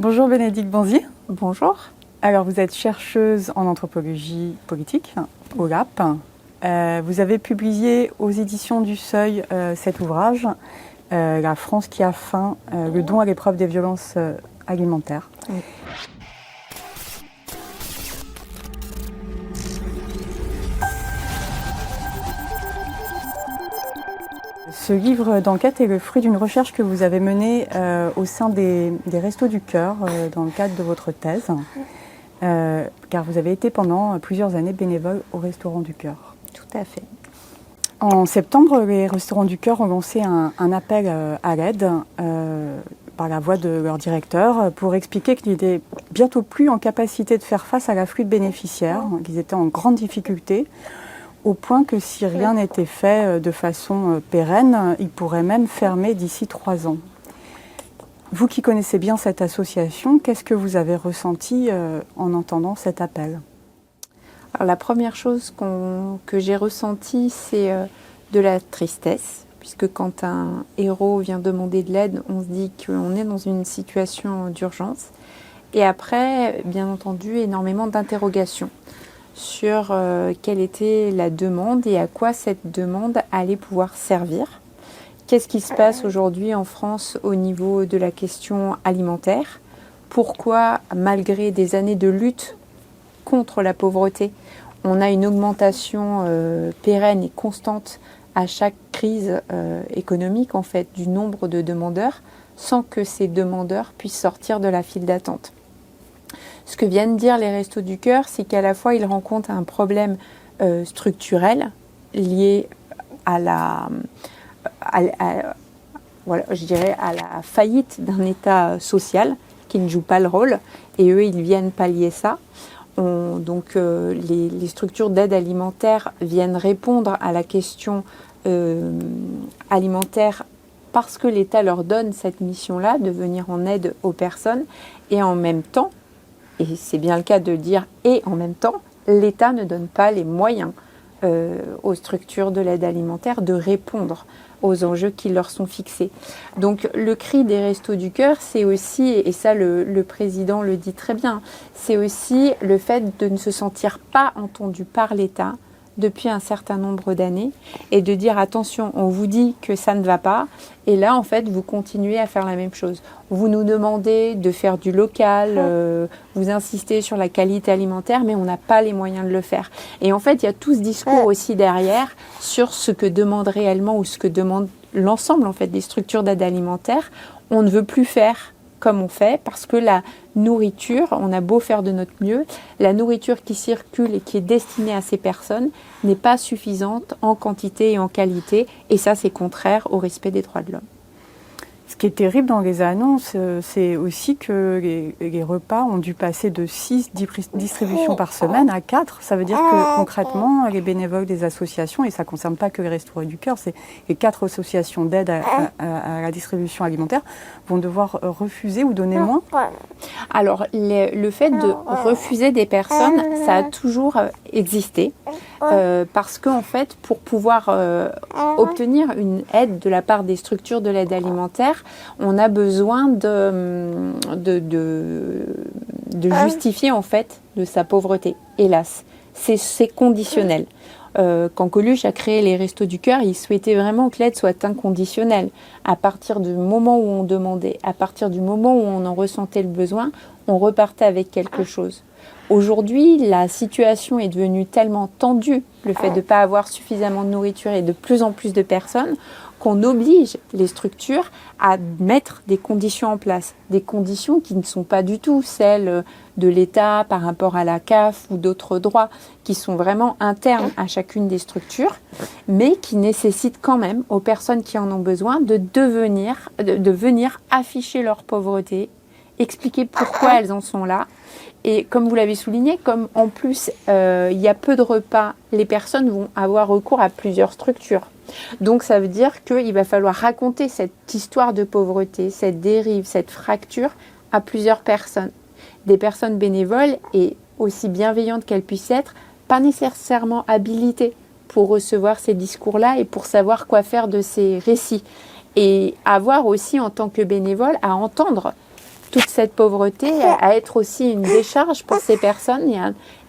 Bonjour Bénédicte Banzi. Bonjour. Alors vous êtes chercheuse en anthropologie politique au LAP. Vous avez publié aux éditions du Seuil cet ouvrage, La France qui a faim, le don à l'épreuve des violences alimentaires. Oui. Ce livre d'enquête est le fruit d'une recherche que vous avez menée au sein des Restos du Cœur dans le cadre de votre thèse, car vous avez été pendant plusieurs années bénévole au Restaurant du Cœur. Tout à fait. En septembre, les Restaurants du Cœur ont lancé un appel à l'aide par la voix de leur directeur pour expliquer qu'ils n'étaient bientôt plus en capacité de faire face à l'afflux de bénéficiaires, qu'ils étaient en grande difficulté, au point que si rien n'était fait de façon pérenne, ils pourraient même fermer d'ici 3 ans. Vous qui connaissez bien cette association, qu'est-ce que vous avez ressenti en entendant cet appel ? Alors, la première chose que j'ai ressentie, c'est de la tristesse, puisque quand un héros vient demander de l'aide, on se dit qu'on est dans une situation d'urgence. Et après, bien entendu, énormément d'interrogations sur quelle était la demande et à quoi cette demande allait pouvoir servir. Qu'est-ce qui se passe aujourd'hui en France au niveau de la question alimentaire ? Pourquoi, malgré des années de lutte contre la pauvreté, on a une augmentation pérenne et constante à chaque crise économique en fait, du nombre de demandeurs, sans que ces demandeurs puissent sortir de la file d'attente. Ce que viennent dire les Restos du Cœur, c'est qu'à la fois ils rencontrent un problème structurel lié à la faillite d'un État social qui ne joue pas le rôle, et eux ils viennent pallier ça. Les structures d'aide alimentaire viennent répondre à la question alimentaire parce que l'État leur donne cette mission-là de venir en aide aux personnes, et en même temps, et c'est bien le cas de dire et en même temps, l'État ne donne pas les moyens aux structures de l'aide alimentaire de répondre aux enjeux qui leur sont fixés. Donc le cri des Restos du Cœur, c'est aussi, et ça le président le dit très bien, c'est aussi le fait de ne se sentir pas entendu par l'État depuis un certain nombre d'années, et de dire attention, on vous dit que ça ne va pas, et là en fait vous continuez à faire la même chose. Vous nous demandez de faire du local, vous insistez sur la qualité alimentaire, mais on n'a pas les moyens de le faire. Et en fait il y a tout ce discours aussi derrière sur ce que demande réellement, ou ce que demande l'ensemble en fait des structures d'aide alimentaire. On ne veut plus faire comme on fait, parce que la nourriture, on a beau faire de notre mieux, la nourriture qui circule et qui est destinée à ces personnes n'est pas suffisante en quantité et en qualité, et ça c'est contraire au respect des droits de l'homme. Ce qui est terrible dans les annonces, c'est aussi que les repas ont dû passer de 6 distributions par semaine à 4. Ça veut dire que concrètement, les bénévoles des associations, et ça ne concerne pas que les Restos du Cœur, c'est les 4 associations d'aide à la distribution alimentaire, vont devoir refuser ou donner moins. Alors, le fait de refuser des personnes, ça a toujours existé. Parce qu'en fait, pour pouvoir obtenir une aide de la part des structures de l'aide alimentaire, on a besoin de justifier en fait de sa pauvreté. Hélas, c'est conditionnel. Quand Coluche a créé les Restos du Cœur, il souhaitait vraiment que l'aide soit inconditionnelle. À partir du moment où on demandait, à partir du moment où on en ressentait le besoin, on repartait avec quelque chose. Aujourd'hui, la situation est devenue tellement tendue, le fait de ne pas avoir suffisamment de nourriture et de plus en plus de personnes, qu'on oblige les structures à mettre des conditions en place. Des conditions qui ne sont pas du tout celles de l'État par rapport à la CAF ou d'autres droits, qui sont vraiment internes à chacune des structures, mais qui nécessitent quand même aux personnes qui en ont besoin de venir afficher leur pauvreté, expliquer pourquoi elles en sont là. Et comme vous l'avez souligné, comme en plus il y a peu de repas, les personnes vont avoir recours à plusieurs structures. Donc ça veut dire qu'il va falloir raconter cette histoire de pauvreté, cette dérive, cette fracture à plusieurs personnes. Des personnes bénévoles, et aussi bienveillantes qu'elles puissent être, pas nécessairement habilitées pour recevoir ces discours-là et pour savoir quoi faire de ces récits. Et avoir aussi en tant que bénévole à entendre toute cette pauvreté à être aussi une décharge pour ces personnes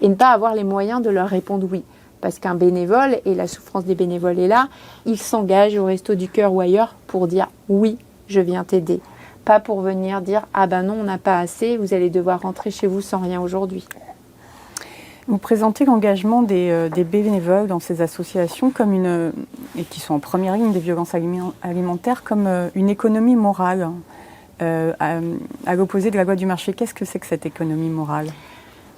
et ne pas avoir les moyens de leur répondre oui. Parce qu'un bénévole, et la souffrance des bénévoles est là, ils s'engagent au Resto du Cœur ou ailleurs pour dire oui, je viens t'aider. Pas pour venir dire ah ben non, on n'a pas assez, vous allez devoir rentrer chez vous sans rien aujourd'hui. Vous présentez l'engagement des bénévoles dans ces associations comme et qui sont en première ligne des violences alimentaires comme une économie morale, à l'opposé de la loi du marché. Qu'est-ce que c'est que cette économie morale ?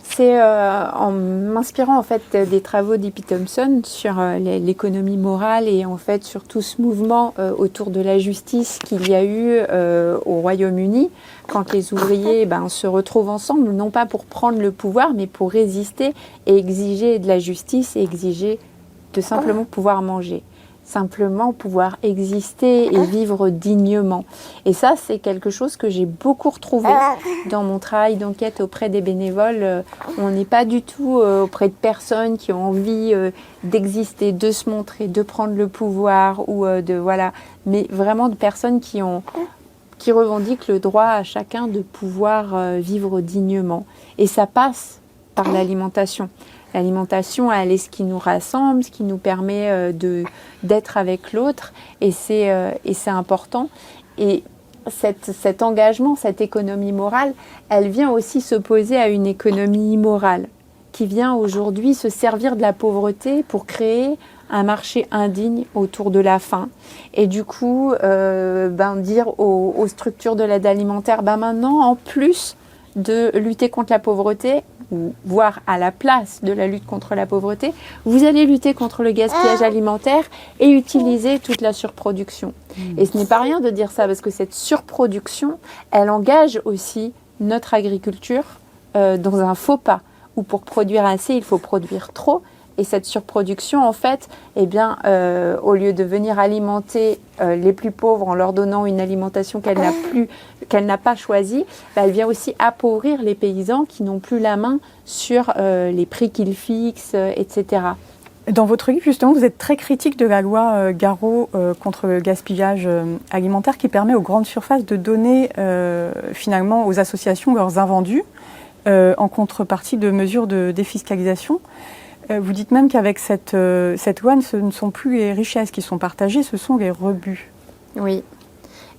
C'est en m'inspirant en fait des travaux d'E.P. Thompson sur l'économie morale et en fait sur tout ce mouvement autour de la justice qu'il y a eu au Royaume-Uni quand les ouvriers se retrouvent ensemble, non pas pour prendre le pouvoir mais pour résister et exiger de la justice et exiger de simplement pouvoir manger. Simplement pouvoir exister et vivre dignement. Et ça, c'est quelque chose que j'ai beaucoup retrouvé dans mon travail d'enquête auprès des bénévoles. On n'est pas du tout auprès de personnes qui ont envie d'exister, de se montrer, de prendre le pouvoir ou mais vraiment de personnes qui revendiquent le droit à chacun de pouvoir vivre dignement. Et ça passe par l'alimentation. L'alimentation, elle est ce qui nous rassemble, ce qui nous permet d'être avec l'autre, et c'est important. Et cet engagement, cette économie morale, elle vient aussi s'opposer à une économie immorale, qui vient aujourd'hui se servir de la pauvreté pour créer un marché indigne autour de la faim. Et du coup, dire aux structures de l'aide alimentaire, maintenant, en plus de lutter contre la pauvreté, voire à la place de la lutte contre la pauvreté, vous allez lutter contre le gaspillage alimentaire et utiliser toute la surproduction. Et ce n'est pas rien de dire ça, parce que cette surproduction, elle engage aussi notre agriculture dans un faux pas, où pour produire assez, il faut produire trop. Et cette surproduction, en fait, au lieu de venir alimenter les plus pauvres en leur donnant une alimentation qu'elle n'a pas choisie, elle vient aussi appauvrir les paysans qui n'ont plus la main sur les prix qu'ils fixent, etc. Dans votre livre, justement, vous êtes très critique de la loi Garot contre le gaspillage alimentaire qui permet aux grandes surfaces de donner finalement aux associations leurs invendus en contrepartie de mesures de défiscalisation. Vous dites même qu'avec cette loi, ce ne sont plus les richesses qui sont partagées, ce sont les rebuts. Oui.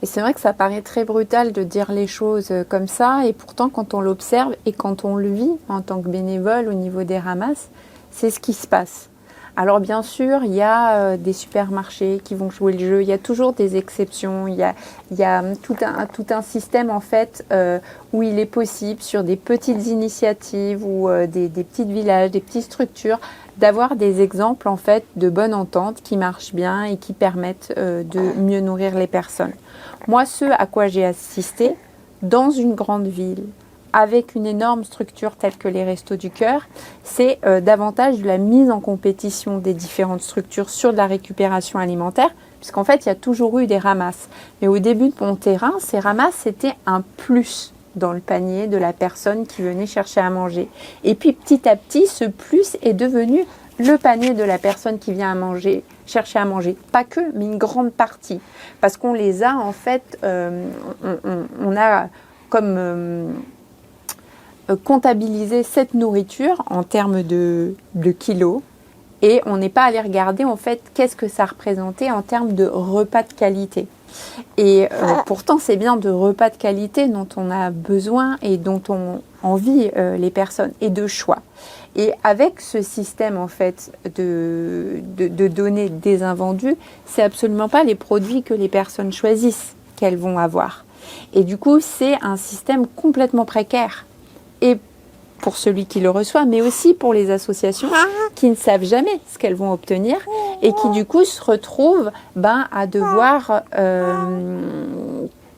Et c'est vrai que ça paraît très brutal de dire les choses comme ça, et pourtant quand on l'observe et quand on le vit en tant que bénévole au niveau des ramasses, c'est ce qui se passe. Alors bien sûr, il y a des supermarchés qui vont jouer le jeu, il y a toujours des exceptions, il y a tout un système en fait où il est possible sur des petites initiatives ou des petits villages, des petites structures, d'avoir des exemples en fait de bonne entente qui marchent bien et qui permettent de mieux nourrir les personnes. Moi, ce à quoi j'ai assisté dans une grande ville, avec une énorme structure telle que les Restos du Cœur, c'est davantage de la mise en compétition des différentes structures sur de la récupération alimentaire, puisqu'en fait, il y a toujours eu des ramasses. Mais au début de mon terrain, ces ramasses, c'était un plus dans le panier de la personne qui venait chercher à manger. Et puis, petit à petit, ce plus est devenu le panier de la personne qui vient chercher à manger. Pas que, mais une grande partie. Parce qu'on les a, en fait, on a comme... comptabiliser cette nourriture en termes de kilos, et on n'est pas allé regarder en fait qu'est-ce que ça représentait en termes de repas de qualité. Et pourtant c'est bien de repas de qualité dont on a besoin et dont ont envie les personnes, et de choix. Et avec ce système en fait de donner des invendus, c'est absolument pas les produits que les personnes choisissent qu'elles vont avoir. Et du coup c'est un système complètement précaire. Et pour celui qui le reçoit, mais aussi pour les associations qui ne savent jamais ce qu'elles vont obtenir et qui du coup se retrouvent à devoir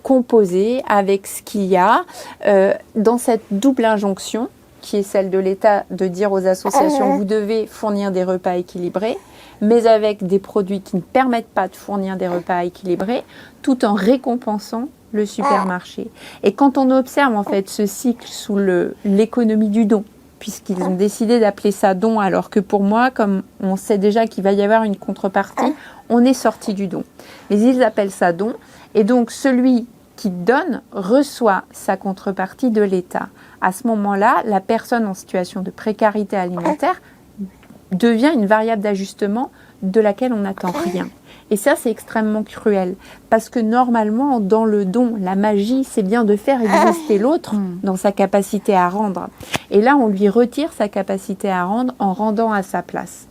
composer avec ce qu'il y a dans cette double injonction qui est celle de l'État de dire aux associations vous devez fournir des repas équilibrés, mais avec des produits qui ne permettent pas de fournir des repas équilibrés, tout en récompensant le supermarché. Et quand on observe en fait ce cycle sous l'économie du don, puisqu'ils ont décidé d'appeler ça don, alors que pour moi, comme on sait déjà qu'il va y avoir une contrepartie, on est sorti du don. Mais ils appellent ça don, et donc celui qui donne reçoit sa contrepartie de l'État. À ce moment-là, la personne en situation de précarité alimentaire devient une variable d'ajustement de laquelle on n'attend rien. Et ça, c'est extrêmement cruel. Parce que normalement, dans le don, la magie, c'est bien de faire exister l'autre dans sa capacité à rendre. Et là, on lui retire sa capacité à rendre en rendant à sa place.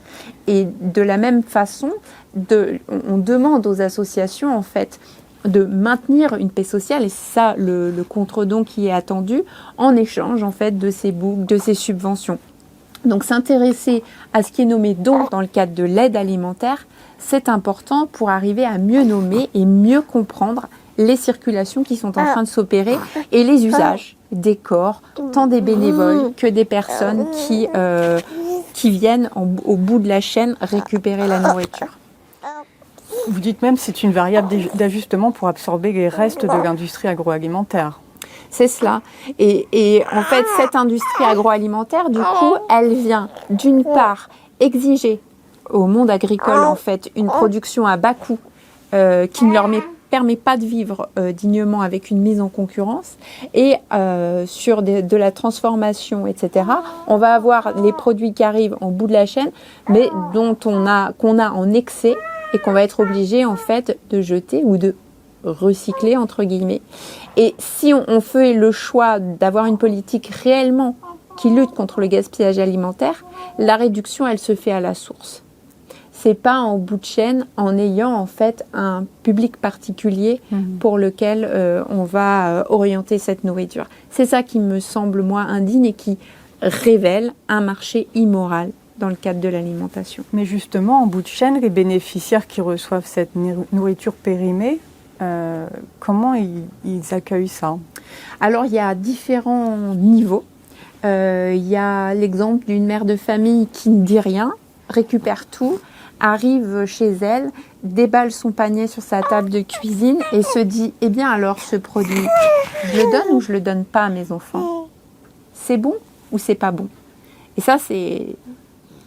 Et de la même façon, on demande aux associations, en fait, de maintenir une paix sociale, et c'est ça le contre-don qui est attendu, en échange, en fait, de ces boucles, de ces subventions. Donc s'intéresser à ce qui est nommé don dans le cadre de l'aide alimentaire, c'est important pour arriver à mieux nommer et mieux comprendre les circulations qui sont en train de s'opérer et les usages des corps, tant des bénévoles que des personnes qui viennent au bout de la chaîne récupérer la nourriture. Vous dites même que c'est une variable d'ajustement pour absorber les restes de l'industrie agroalimentaire. C'est cela. Et en fait, cette industrie agroalimentaire, du coup, elle vient d'une part exiger au monde agricole, en fait, une production à bas coût qui ne leur permet pas de vivre dignement avec une mise en concurrence. Et sur de la transformation, etc., on va avoir les produits qui arrivent en bout de la chaîne, mais qu'on a en excès et qu'on va être obligé, en fait, de jeter ou de recycler, entre guillemets. Et si on fait le choix d'avoir une politique réellement qui lutte contre le gaspillage alimentaire, la réduction, elle se fait à la source. C'est pas en bout de chaîne, en ayant en fait un public particulier pour lequel on va orienter cette nourriture. C'est ça qui me semble, moi, indigne et qui révèle un marché immoral dans le cadre de l'alimentation. Mais justement, en bout de chaîne, les bénéficiaires qui reçoivent cette nourriture périmée, comment ils accueillent ça? Alors, il y a différents niveaux. Il y a l'exemple d'une mère de famille qui ne dit rien, récupère tout, arrive chez elle, déballe son panier sur sa table de cuisine et se dit « Eh bien alors, ce produit, je le donne ou je le donne pas à mes enfants? C'est bon ou c'est pas bon ?» Et ça, c'est...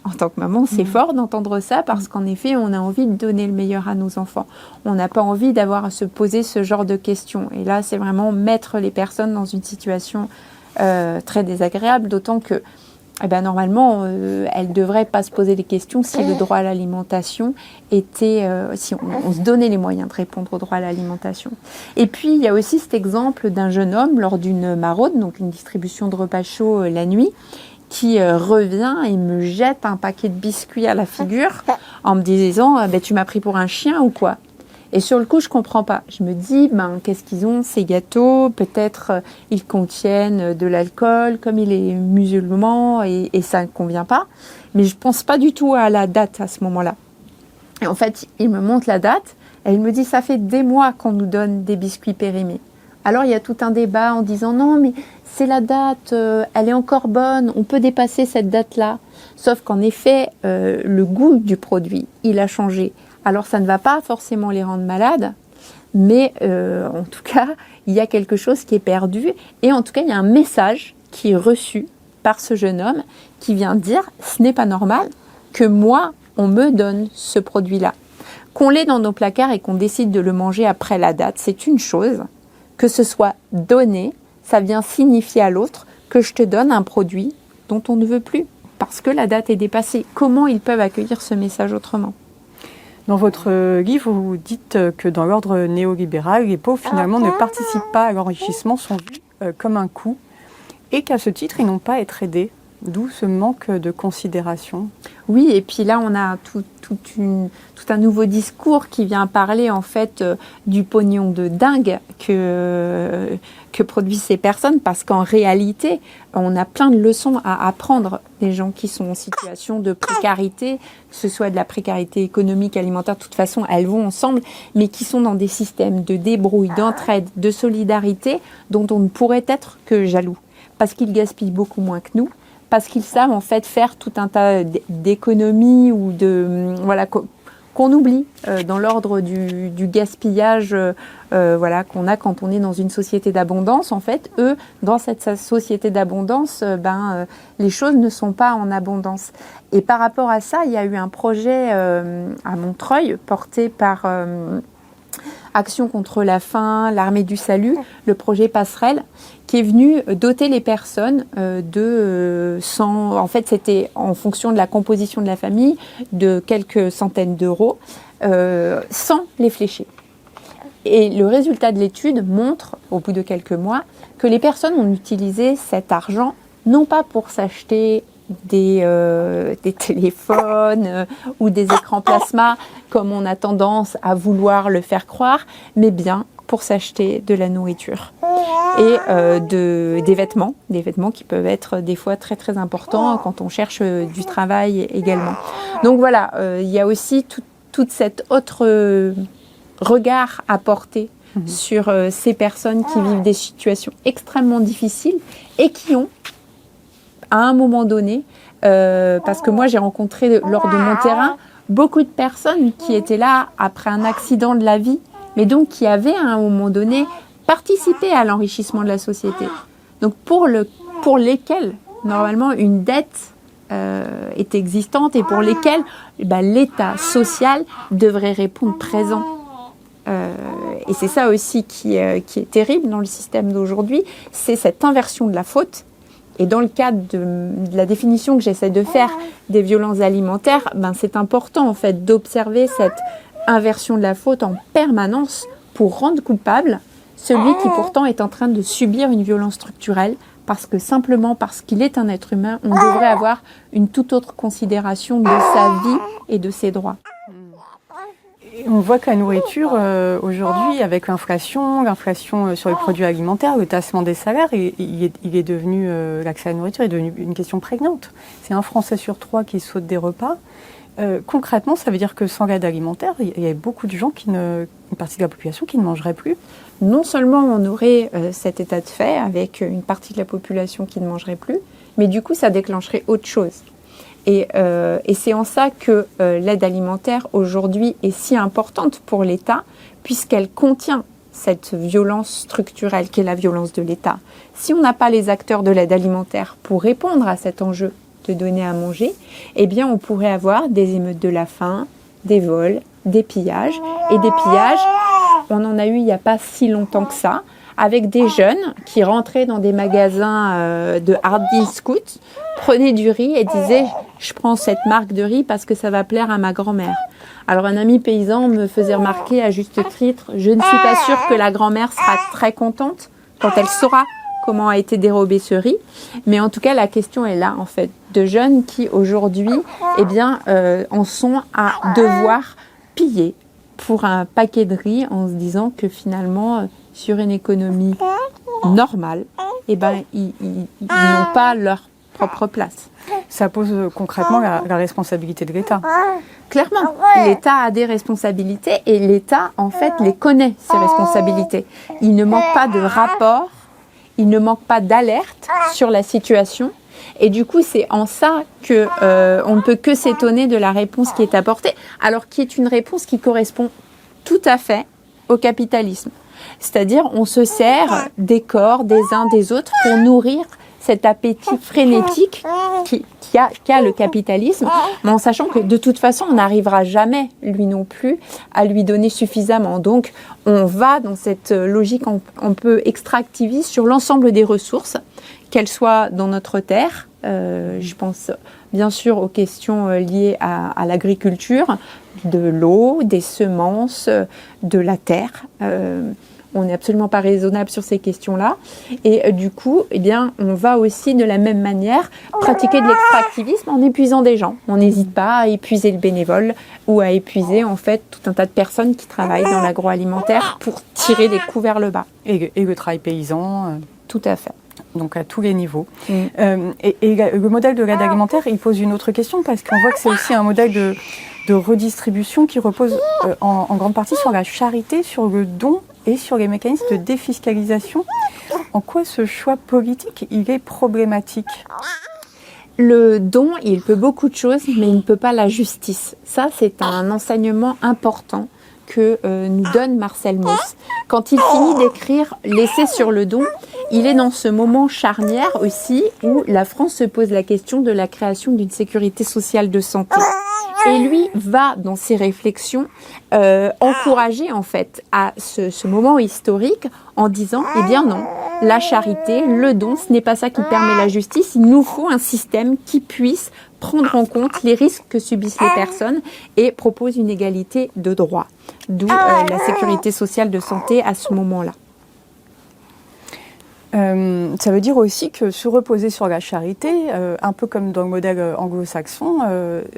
En tant que maman, c'est fort d'entendre ça parce qu'en effet, on a envie de donner le meilleur à nos enfants. On n'a pas envie d'avoir à se poser ce genre de questions. Et là, c'est vraiment mettre les personnes dans une situation très désagréable, d'autant que normalement, elles ne devraient pas se poser des questions si le droit à l'alimentation était... si on se donnait les moyens de répondre au droit à l'alimentation. Et puis, il y a aussi cet exemple d'un jeune homme lors d'une maraude, donc une distribution de repas chauds la nuit, qui revient et me jette un paquet de biscuits à la figure en me disant « Tu m'as pris pour un chien ou quoi ?» Et sur le coup, je comprends pas. Je me dis, qu'est-ce qu'ils ont, ces gâteaux? Peut-être ils contiennent de l'alcool, comme il est musulman, et ça ne convient pas. Mais je pense pas du tout à la date à ce moment-là. Et en fait, il me montre la date, et il me dit, ça fait des mois qu'on nous donne des biscuits périmés. Alors, il y a tout un débat en disant, non, mais c'est la date, elle est encore bonne, on peut dépasser cette date-là. Sauf qu'en effet, le goût du produit, il a changé. Alors, ça ne va pas forcément les rendre malades, mais en tout cas, il y a quelque chose qui est perdu. Et en tout cas, il y a un message qui est reçu par ce jeune homme qui vient dire « ce n'est pas normal que moi, on me donne ce produit-là ». Qu'on l'ait dans nos placards et qu'on décide de le manger après la date, c'est une chose. Que ce soit donné, ça vient signifier à l'autre que je te donne un produit dont on ne veut plus, parce que la date est dépassée. Comment ils peuvent accueillir ce message autrement ? Dans votre livre, vous dites que dans l'ordre néolibéral, les pauvres finalement ne participent pas à l'enrichissement, sont vus comme un coût, et qu'à ce titre, ils n'ont pas à être aidés. D'où ce manque de considération. Oui, et puis là, on a tout un nouveau discours qui vient parler en fait du pognon de dingue que produisent ces personnes, parce qu'en réalité, on a plein de leçons à apprendre des gens qui sont en situation de précarité, que ce soit de la précarité économique, alimentaire, de toute façon, elles vont ensemble, mais qui sont dans des systèmes de débrouille, d'entraide, de solidarité, dont on ne pourrait être que jaloux, parce qu'ils gaspillent beaucoup moins que nous, parce qu'ils savent en fait faire tout un tas d'économies ou qu'on oublie dans l'ordre du gaspillage qu'on a quand on est dans une société d'abondance. En fait, eux, dans cette société d'abondance, les choses ne sont pas en abondance. Et par rapport à ça, il y a eu un projet à Montreuil porté par Action contre la faim, l'Armée du Salut, le projet Passerelle, qui est venu doter les personnes de 100... En fait, c'était en fonction de la composition de la famille, de quelques centaines d'euros, sans les flécher. Et le résultat de l'étude montre, au bout de quelques mois, que les personnes ont utilisé cet argent non pas pour s'acheter des téléphones ou des écrans plasma, comme on a tendance à vouloir le faire croire, mais bien pour s'acheter de la nourriture et des vêtements qui peuvent être des fois très très importants quand on cherche du travail également. Donc voilà, il y a aussi toute cette autre regard à porter sur ces personnes qui vivent des situations extrêmement difficiles et qui ont, à un moment donné, parce que moi j'ai rencontré lors de mon terrain beaucoup de personnes qui étaient là après un accident de la vie, mais donc qui avaient à un moment donné participé à l'enrichissement de la société. Donc pour lesquels, normalement, une dette est existante et pour lesquels l'État social devrait répondre présent. Et c'est ça aussi qui est terrible dans le système d'aujourd'hui, c'est cette inversion de la faute. Et dans le cadre de la définition que j'essaie de faire des violences alimentaires, c'est important en fait d'observer cette inversion de la faute en permanence pour rendre coupable celui qui pourtant est en train de subir une violence structurelle, simplement parce qu'il est un être humain, on devrait avoir une toute autre considération de sa vie et de ses droits. On voit que la nourriture, aujourd'hui, avec l'inflation sur les produits alimentaires, le tassement des salaires, il est devenu, l'accès à la nourriture est devenu une question prégnante. C'est 1 Français sur 3 qui saute des repas. Concrètement, ça veut dire que sans l'aide alimentaire, il y a beaucoup de gens, une partie de la population qui ne mangerait plus. Non seulement on aurait cet état de fait avec une partie de la population qui ne mangerait plus, mais du coup ça déclencherait autre chose. Et c'est en ça que l'aide alimentaire aujourd'hui est si importante pour l'État, puisqu'elle contient cette violence structurelle qui est la violence de l'État. Si on n'a pas les acteurs de l'aide alimentaire pour répondre à cet enjeu de donner à manger, eh bien on pourrait avoir des émeutes de la faim, des vols, des pillages. Et des pillages, on en a eu il n'y a pas si longtemps que ça, avec des jeunes qui rentraient dans des magasins de hard discount, prenaient du riz et disaient « je prends cette marque de riz parce que ça va plaire à ma grand-mère ». Alors un ami paysan me faisait remarquer à juste titre « je ne suis pas sûre que la grand-mère sera très contente quand elle saura comment a été dérobé ce riz ». Mais en tout cas, la question est là, en fait, de jeunes qui aujourd'hui en sont à devoir piller pour un paquet de riz en se disant que finalement, sur une économie normale, ils n'ont pas leur propre place. Ça pose concrètement la responsabilité de l'État. Clairement, l'État a des responsabilités et l'État, en fait, les connaît, ces responsabilités. Il ne manque pas de rapport, il ne manque pas d'alerte sur la situation. Et du coup, c'est en ça que on ne peut que s'étonner de la réponse qui est apportée, alors qui est une réponse qui correspond tout à fait au capitalisme. C'est-à-dire, on se sert des corps des uns des autres pour nourrir cet appétit frénétique qu'a le capitalisme, mais en sachant que de toute façon, on n'arrivera jamais, lui non plus, à lui donner suffisamment. Donc, on va dans cette logique un peu extractiviste sur l'ensemble des ressources, qu'elles soient dans notre terre, je pense bien sûr aux questions liées à l'agriculture, de l'eau, des semences, de la terre. On n'est absolument pas raisonnable sur ces questions-là. Et du coup, on va aussi de la même manière pratiquer de l'extractivisme en épuisant des gens. On n'hésite pas à épuiser le bénévole ou à épuiser en fait tout un tas de personnes qui travaillent dans l'agroalimentaire pour tirer des coups vers le bas. Et le travail paysan. Tout à fait. Donc à tous les niveaux. Le modèle de l'aide alimentaire, il pose une autre question parce qu'on voit que c'est aussi un modèle de redistribution qui repose en grande partie sur la charité, sur le don et sur les mécanismes de défiscalisation. En quoi ce choix politique, il est problématique ? Le don, il peut beaucoup de choses, mais il ne peut pas la justice. Ça, c'est un enseignement important que nous donne Marcel Mauss. Quand il finit d'écrire « L'essai sur le don », il est dans ce moment charnière aussi où la France se pose la question de la création d'une sécurité sociale de santé. Et lui va, dans ses réflexions, encourager en fait à ce moment historique en disant, eh bien non, la charité, le don, ce n'est pas ça qui permet la justice. Il nous faut un système qui puisse prendre en compte les risques que subissent les personnes et propose une égalité de droits. D'où la sécurité sociale de santé à ce moment-là. Ça veut dire aussi que se reposer sur la charité, un peu comme dans le modèle anglo-saxon,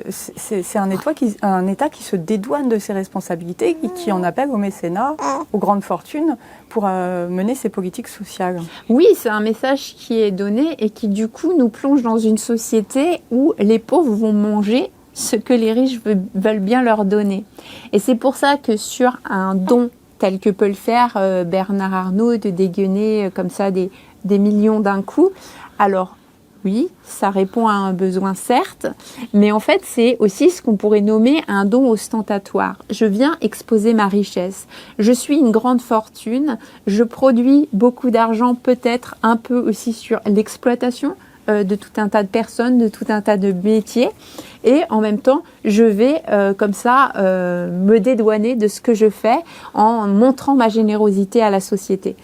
c'est un État qui se dédouane de ses responsabilités et qui en appelle au mécénat, aux grandes fortunes, pour mener ses politiques sociales. Oui, c'est un message qui est donné et qui du coup nous plonge dans une société où les pauvres vont manger ce que les riches veulent bien leur donner. Et c'est pour ça que sur un don tel que peut le faire Bernard Arnault, de dégainer comme ça des millions d'un coup. Alors, oui, ça répond à un besoin, certes, mais en fait, c'est aussi ce qu'on pourrait nommer un don ostentatoire. Je viens exposer ma richesse. Je suis une grande fortune, je produis beaucoup d'argent, peut-être un peu aussi sur l'exploitation de tout un tas de personnes, de tout un tas de métiers. Et en même temps, je vais comme ça me dédouaner de ce que je fais en montrant ma générosité à la société.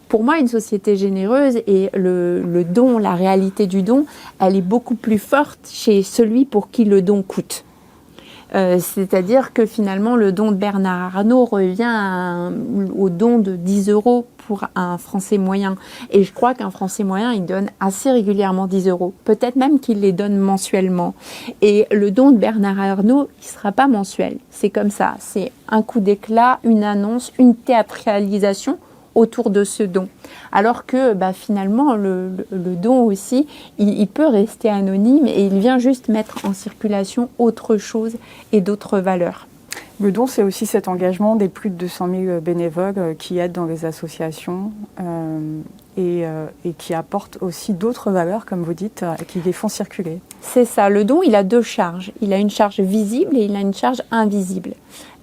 Pour moi, une société généreuse et le don, la réalité du don, elle est beaucoup plus forte chez celui pour qui le don coûte. C'est-à-dire que finalement, le don de Bernard Arnault revient au don de 10 € pour un Français moyen. Et je crois qu'un Français moyen, il donne assez régulièrement 10 €. Peut-être même qu'il les donne mensuellement. Et le don de Bernard Arnault, il ne sera pas mensuel. C'est comme ça. C'est un coup d'éclat, une annonce, une théâtralisation autour de ce don. Alors que finalement, le don aussi, il peut rester anonyme et il vient juste mettre en circulation autre chose et d'autres valeurs. Le don, c'est aussi cet engagement des plus de 200 000 bénévoles qui aident dans les associations et qui apportent aussi d'autres valeurs, comme vous dites, et qui les font circuler. C'est ça. Le don, il a deux charges. Il a une charge visible et il a une charge invisible.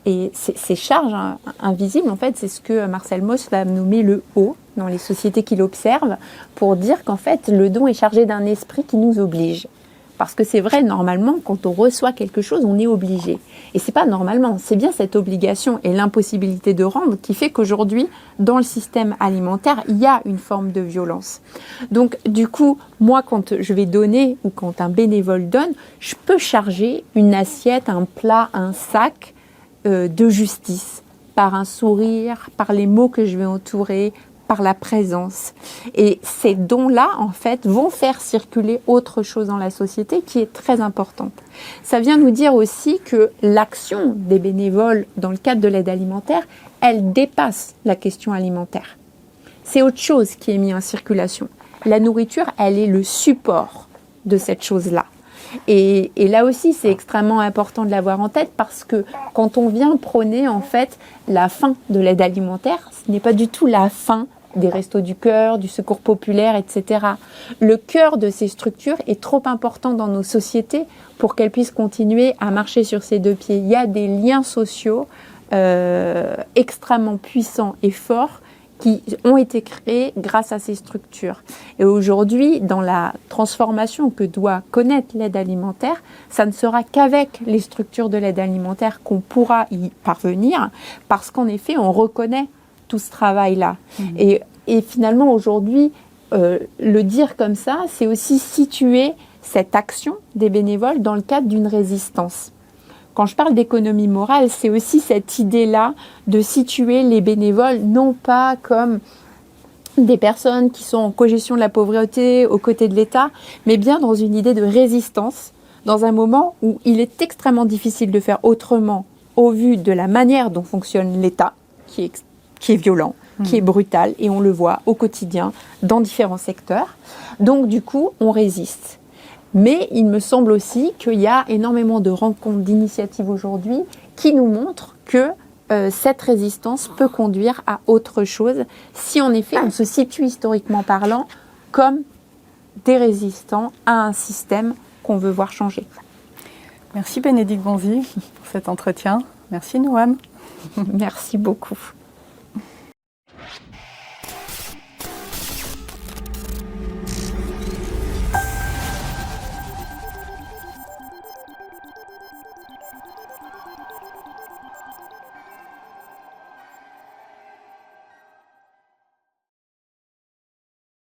Et ces charges invisibles, en fait, c'est ce que Marcel Mauss va nommer le haut dans les sociétés qu'il observe pour dire qu'en fait, le don est chargé d'un esprit qui nous oblige. Parce que c'est vrai, normalement, quand on reçoit quelque chose, on est obligé. Et c'est pas normalement, c'est bien cette obligation et l'impossibilité de rendre qui fait qu'aujourd'hui, dans le système alimentaire, il y a une forme de violence. Donc, du coup, moi, quand je vais donner ou quand un bénévole donne, je peux charger une assiette, un plat, un sac de justice, par un sourire, par les mots que je vais entourer, par la présence. Et ces dons-là, en fait, vont faire circuler autre chose dans la société qui est très importante. Ça vient nous dire aussi que l'action des bénévoles dans le cadre de l'aide alimentaire, elle dépasse la question alimentaire. C'est autre chose qui est mis en circulation. La nourriture, elle est le support de cette chose-là. Et là aussi, c'est extrêmement important de l'avoir en tête parce que quand on vient prôner en fait la fin de l'aide alimentaire, ce n'est pas du tout la fin des Restos du Cœur, du Secours populaire, etc. Le cœur de ces structures est trop important dans nos sociétés pour qu'elles puissent continuer à marcher sur ses deux pieds. Il y a des liens sociaux extrêmement puissants et forts qui ont été créés grâce à ces structures. Et aujourd'hui, dans la transformation que doit connaître l'aide alimentaire, ça ne sera qu'avec les structures de l'aide alimentaire qu'on pourra y parvenir, parce qu'en effet, on reconnaît tout ce travail-là. Et finalement, aujourd'hui, le dire comme ça, c'est aussi situer cette action des bénévoles dans le cadre d'une résistance. Quand je parle d'économie morale, c'est aussi cette idée-là de situer les bénévoles non pas comme des personnes qui sont en cogestion de la pauvreté aux côtés de l'État, mais bien dans une idée de résistance, dans un moment où il est extrêmement difficile de faire autrement au vu de la manière dont fonctionne l'État, qui est violent, qui est brutal, et on le voit au quotidien dans différents secteurs. Donc du coup, on résiste. Mais il me semble aussi qu'il y a énormément de rencontres, d'initiatives aujourd'hui qui nous montrent que cette résistance peut conduire à autre chose si en effet on se situe historiquement parlant comme des résistants à un système qu'on veut voir changer. Merci Bénédicte Bonzi pour cet entretien. Merci Noam. Merci beaucoup.